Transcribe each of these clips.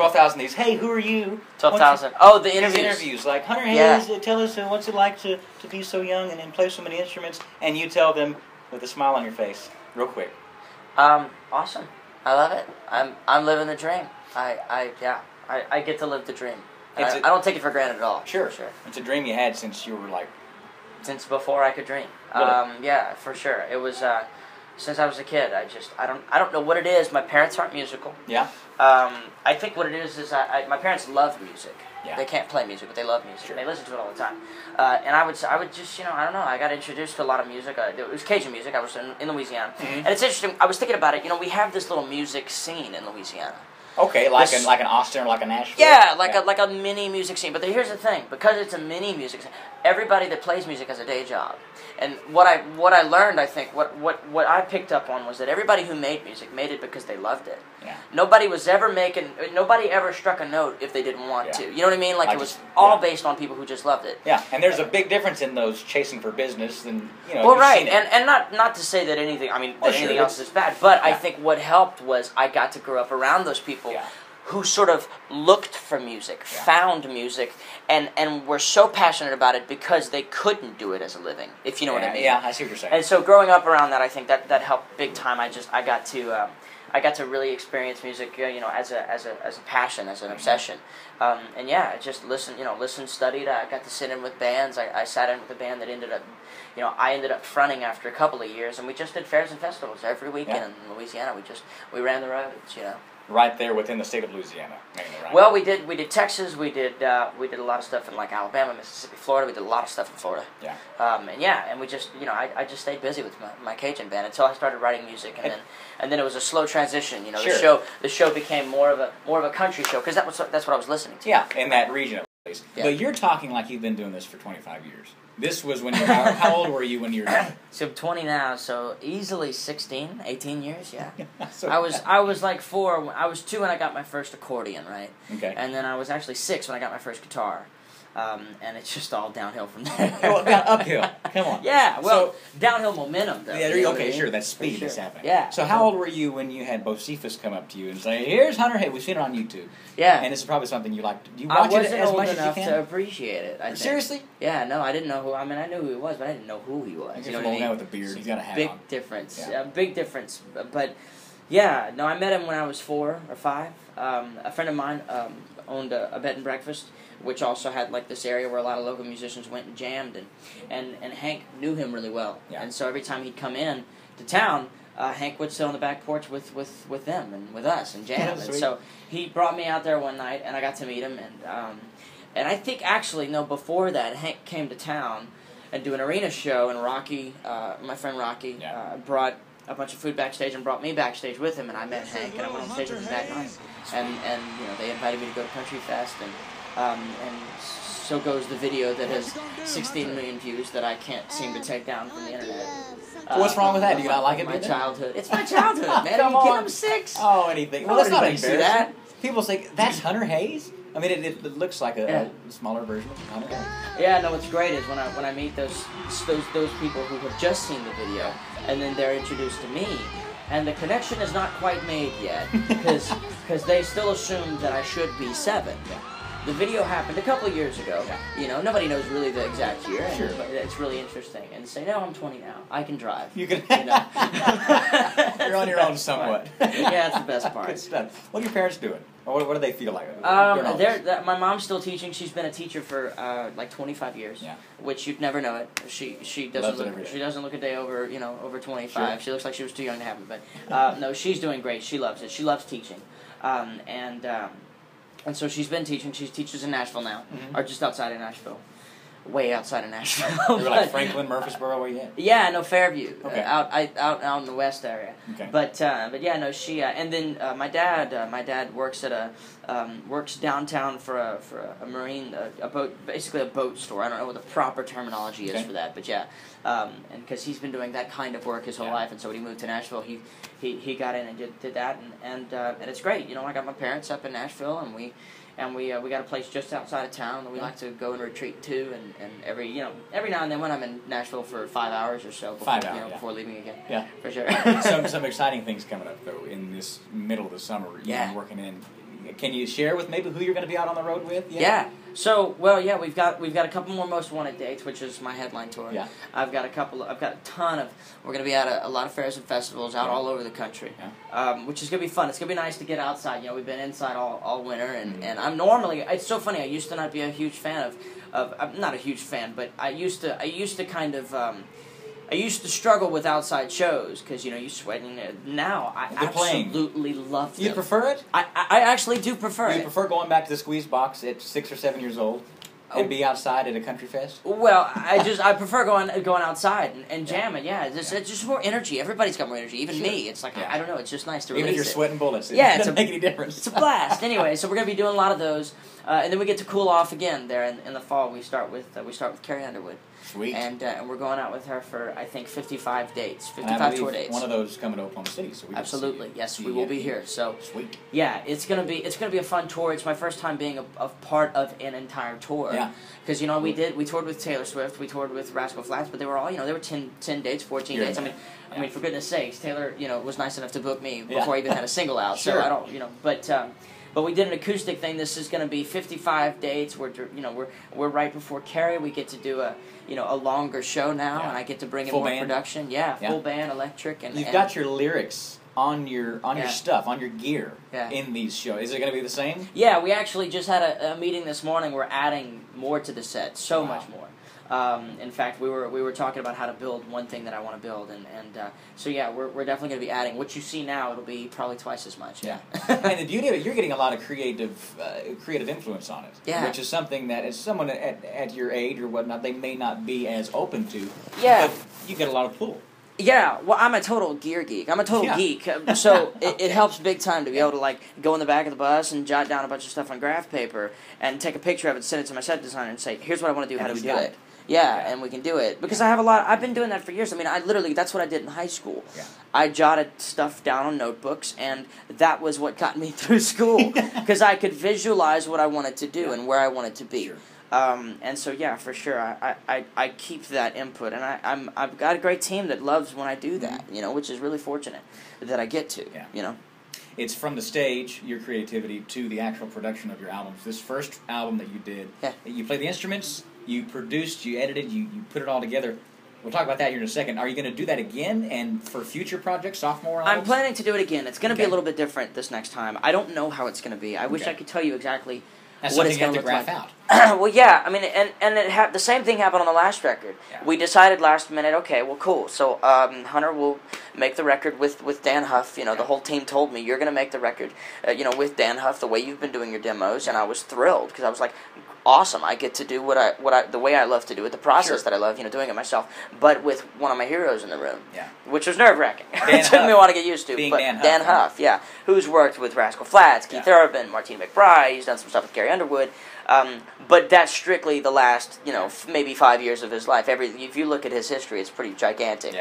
12,000 these. Hey, who are you? 12,000. Oh, the interviews. These interviews. Like, Hunter Hayes, tell us what's it like to be so young and play so many instruments. And you tell them with a smile on your face, real quick. Awesome. I love it. I'm living the dream. I get to live the dream. I don't take it for granted at all. Sure. It's a dream you had since you were like... Since before I could dream. Really? Yeah, for sure. It was since I was a kid. I don't know what it is. My parents aren't musical. Yeah. I think what it is my parents love music. Yeah. They can't play music, but they love music. Sure. They listen to it all the time. And I would just, I don't know. I got introduced to a lot of music. It was Cajun music. I was in Louisiana, and it's interesting. I was thinking about it. We have this little music scene in Louisiana. Okay, like an Austin or like a Nashville. Yeah, like a mini music scene. But here's the thing: because it's a mini music scene, everybody that plays music has a day job. And what I learned, I think, what I picked up on was that everybody who made music made it because they loved it. Yeah. Nobody ever struck a note if they didn't want to. You know what I mean? Like it was all based on people who just loved it. Yeah, and there's a big difference in those chasing for business than Well, right, and not to say that anything anything else is bad, but I think what helped was I got to grow up around those people. Yeah. Who sort of looked for music, found music, and were so passionate about it because they couldn't do it as a living, if you know what I mean. Yeah, I see what you're saying. And so growing up around that, I think that helped big time. I got to really experience music, as a passion, as an obsession. I just listened, studied. I got to sit in with bands. I sat in with a band that ended up, I ended up fronting after a couple of years, and we just did fairs and festivals every weekend in Louisiana. We ran the roads, Right there within the state of Louisiana, mainly, right? Well, we did Texas. We did a lot of stuff in like Alabama, Mississippi, Florida. We did a lot of stuff in Florida. Yeah. And we just I just stayed busy with my Cajun band until I started writing music, and then it was a slow transition. Sure. The show became more of a country show because that's what I was listening to. Yeah, in that region at least. Yeah. But you're talking like you've been doing this for 25 years. This was when you were, how old were you when you were... So I'm 20 now, so easily 16, 18 years, yeah. So I was like 4, I was 2 when I got my first accordion, right? Okay. And then I was actually 6 when I got my first guitar. And it's just all downhill from there. Well, uphill. Come on. Yeah, well, downhill momentum, though. Yeah, okay, sure, that speed is happening. Yeah. So how old were you when you had Bocephus come up to you and say, here's Hunter Hayes, we've seen it on YouTube. Yeah. And this is probably something you like. Do you watch it as much as you can? I wasn't old enough to appreciate it, I think. Seriously? Yeah, no, I didn't know who, I knew who he was, but I didn't know who he was. You know what I mean? Guy with a beard, he's got a hat big on. Difference. Yeah. Big difference. But, yeah, no, I met him when I was 4 or 5. A friend of mine owned a bed and breakfast, which also had like this area where a lot of local musicians went and jammed, and Hank knew him really well. Yeah. And so every time he'd come in to town, Hank would sit on the back porch with them and with us and jam. And so he brought me out there one night, and I got to meet him. And I think actually, no, before that, Hank came to town and do an arena show, and Rocky, my friend Rocky, brought a bunch of food backstage and brought me backstage with him, and I met Hank, and I went on stage with him that night. And they invited me to go to Country Fest, and so goes the video that has 16 million views that I can't seem to take down from the internet. What's wrong with that? Do you not like it? My childhood. It's my childhood, man. Come Are you on. kidding? I'm 6. Oh, anything. Well, that's not embarrassing. That. People say, that's Hunter Hayes? I mean, it looks like a smaller version of Hunter Hayes. Yeah, no, what's great is when I meet those people who have just seen the video, and then they're introduced to me, and the connection is not quite made yet, because they still assume that I should be 7. Yeah. The video happened a couple of years ago. Yeah. Nobody knows really the exact year. Sure. But it's really interesting. And say, no, I'm 20 now. I can drive. You can. You're on your own somewhat. Yeah, that's the best part. Good stuff. What are your parents doing? Or what do they feel like? My mom's still teaching. She's been a teacher for like 25 years. Yeah. Which you'd never know it. She doesn't look a day over over 25. Sure. She looks like she was too young to have it. But no, she's doing great. She loves it. She loves teaching. And so she's been teaching. She teaches in Nashville now, or just outside of Nashville, way outside of Nashville. You were like Franklin, Murfreesboro, where you at? Yeah, no, Fairview, okay. out in the west area. Okay. But yeah, no, she and then my dad works at works downtown for a marine a boat, basically a boat store. I don't know what the proper terminology is for that, but yeah, and because he's been doing that kind of work his whole life, and so when he moved to Nashville, he got in and did that, and it's great. I got my parents up in Nashville, and we got a place just outside of town that we like to go and retreat to, and every now and then when I'm in Nashville for 5 hours or so before leaving again. Yeah, for sure. some exciting things coming up though in this middle of the summer. You're working in Can you share with maybe who you're going to be out on the road with? Yeah. So, well, yeah, we've got a couple more Most Wanted dates, which is my headline tour. Yeah. I've got a ton of. We're going to be at a lot of fairs and festivals out all over the country, which is going to be fun. It's going to be nice to get outside. You know, we've been inside all winter, and I'm normally. It's so funny. I used to not be a huge fan of. I'm not a huge fan, but I used to kind of. I used to struggle with outside shows because, you know, you sweat. Now I absolutely love them. You prefer it? I actually do prefer it. You prefer going back to the squeeze box at 6 or 7 years old and be outside at a country fest? Well, I prefer going outside and jamming. Yeah, it's just more energy. Everybody's got more energy. Even me. It's like I don't know. It's just nice to release Even if you're sweating bullets, it doesn't make any difference. It's a blast. Anyway, so we're gonna be doing a lot of those, and then we get to cool off again there in the fall. We start with Carrie Underwood. Sweet. And we're going out with her for, I think, 55 dates, 55 tour dates. One of those coming to Oklahoma City, so we absolutely, yes, we will be here. So sweet. Yeah, it's gonna be a fun tour. It's my first time being a part of an entire tour. Yeah. Because, you know, we toured with Taylor Swift, we toured with Rascal Flatts, but they were all, you know, they were 10 dates, 14 dates. I mean, for goodness sakes, Taylor, you know, was nice enough to book me before I even had a single out. Sure. So I don't, you know, but we did an acoustic thing. This is going to be 55 dates. We're right before Carrie. We get to do a longer show now, and I get to bring in more production. Yeah, full band, electric, and you've got your lyrics on your stuff, on your gear in these shows. Is it going to be the same? Yeah, we actually just had a meeting this morning. We're adding more to the set, much more. In fact, we were talking about how to build one thing that I want to build, and so yeah, we're definitely going to be adding. What you see now, it'll be probably twice as much. Yeah, and the beauty of it, you're getting a lot of creative influence on it. Yeah, which is something that as someone at your age or whatnot, they may not be as open to. Yeah, but you get a lot of pull. Yeah, well, I'm a total gear geek. I'm a total geek, so it helps big time to be able to, like, go in the back of the bus and jot down a bunch of stuff on graph paper and take a picture of it, send it to my set designer, and say, here's what I want to do, how do we do it? Yeah, and we can do it. Because I've been doing that for years. I mean, that's what I did in high school. Yeah. I jotted stuff down on notebooks, and that was what got me through school. Because I could visualize what I wanted to do and where I wanted to be. Sure. And so, yeah, for sure, I keep that input, and I've got a great team that loves when I do that, you know, which is really fortunate that I get to, you know. It's from the stage, your creativity, to the actual production of your albums. This first album that you did, you played the instruments, you produced, you edited, you put it all together. We'll talk about that here in a second. Are you going to do that again and for future projects, sophomore albums? I'm planning to do it again. It's going to be a little bit different this next time. I don't know how it's going to be. I wish I could tell you exactly what it's going to look like. Well, yeah, I mean, and the same thing happened on the last record. Yeah. We decided last minute, okay, well, cool. So Hunter will make the record with Dan Huff. You know, the whole team told me, you're going to make the record, with Dan Huff the way you've been doing your demos, and I was thrilled because I was like, awesome, I get to do the way I love to do it, the process that I love, doing it myself, but with one of my heroes in the room, which was nerve-wracking. It took me a while to get used to, but Dan Huff, who's worked with Rascal Flatts, Keith Urban, Martina McBride, he's done some stuff with Carrie Underwood, but that's strictly the last, maybe 5 years of his life. If you look at his history, it's pretty gigantic,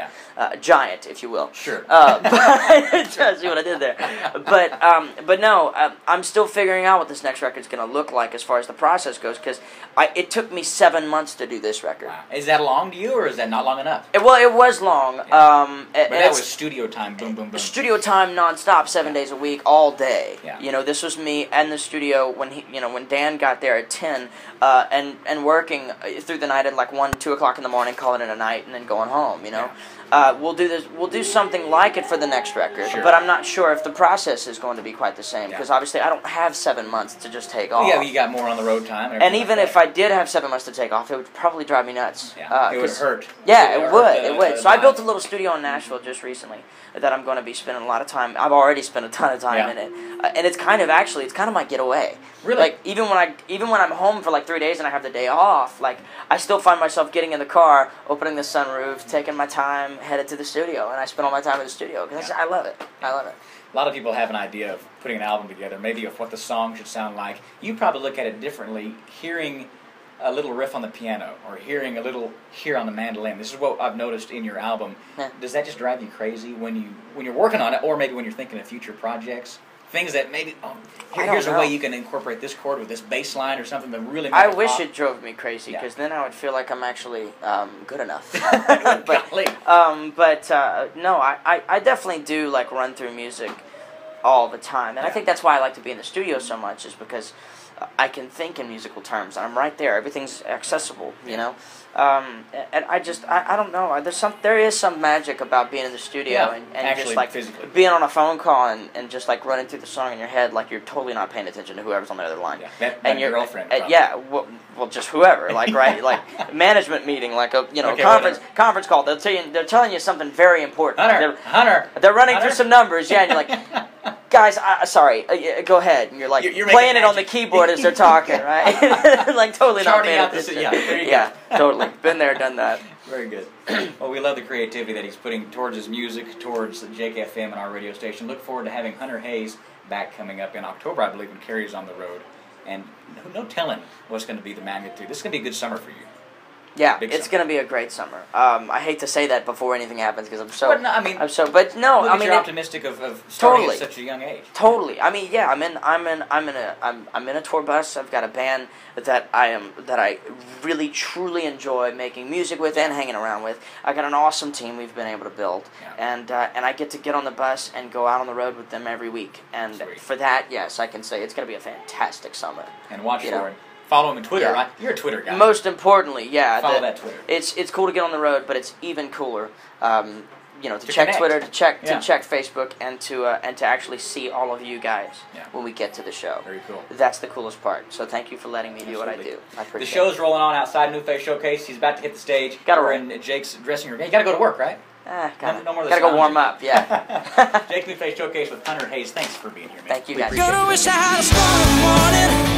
giant, if you will. Sure. See what I did there. But no, I'm still figuring out what this next record's going to look like as far as the process goes, because it took me 7 months to do this record. Wow. Is that long to you, or is that not long enough? Well, it was long. Yeah. But that was studio time, boom, boom, boom. Studio time nonstop, 7 days a week, all day. Yeah. This was me in the studio when Dan got there at 10, and working through the night at like 1, 2 o'clock in the morning, calling it a night, and then going home. We'll do something like it for the next record, but I'm not sure if the process is going to be quite the same, because obviously I don't have 7 months to just take off. Yeah, you got more on the road time. And even if I did have 7 months to take off, it would probably drive me nuts. Yeah, it would hurt. Yeah, it would. So I built a little studio in Nashville just recently that I'm going to be spending a lot of time. I've already spent a ton of time in it, and it's kind of my getaway. Really? Like even when I'm home for like 3 days and I have the day off, like I still find myself getting in the car, opening the sunroof, taking my time, headed to the studio, and I spend all my time in the studio because I love it. I love it. A lot of people have an idea of putting an album together, maybe of what the song should sound like. You probably look at it differently, hearing a little riff on the piano or hearing a little here on the mandolin. This is what I've noticed in your album. Does that just drive you crazy when you're working on it, or maybe when you're thinking of future projects? Things that maybe, here's a way you can incorporate this chord with this bass line or something that really makes I wish it drove me crazy, because then I would feel like I'm actually good enough. but no, I definitely do like run through music all the time. And I think that's why I like to be in the studio so much, is because I can think in musical terms, and I'm right there. Everything's accessible, you know. And I don't know. There is some magic about being in the studio and just like physically being on a phone call and just like running through the song in your head, like you're totally not paying attention to whoever's on the other line. Yeah, and your girlfriend. Well, just whoever, like right, like management meeting, like a conference call. They're telling you something very important. Hunter, they're running through some numbers, and you're like. Guys, sorry, go ahead. And you're like you're playing it on the keyboard as they're talking, right? Like totally not paying attention. There you go. Totally. Been there, done that. Very good. Well, we love the creativity that he's putting towards his music, towards JKFM and our radio station. Look forward to having Hunter Hayes back coming up in October, I believe, when Carrie's on the road. And no telling what's going to be the magnitude. This is going to be a good summer for you. Yeah, it's going to be a great summer. I hate to say that before anything happens because I'm so. But no, I mean, you're optimistic of starting at such a young age. Totally. I mean, yeah, I'm in a tour bus. I've got a band that I really truly enjoy making music with and hanging around with. I got an awesome team we've been able to build, and I get to get on the bus and go out on the road with them every week. And for that, yes, I can say it's going to be a fantastic summer. And watch for it. Follow him on Twitter, right? You're a Twitter guy. Most importantly, yeah. Follow that Twitter. It's cool to get on the road, but it's even cooler, to check connect. Twitter, to check Facebook, and to actually see all of you guys when we get to the show. Very cool. That's the coolest part. So thank you for letting me do what I do. I appreciate it. The show's rolling on outside New Face Showcase. He's about to hit the stage. We're in Jake's dressing room. You got to go to work, right? No more. Gotta go warm up. Yeah. Jake New Face Showcase with Hunter Hayes. Thanks for being here, man. Thank you guys. Gonna wish I had a strong morning.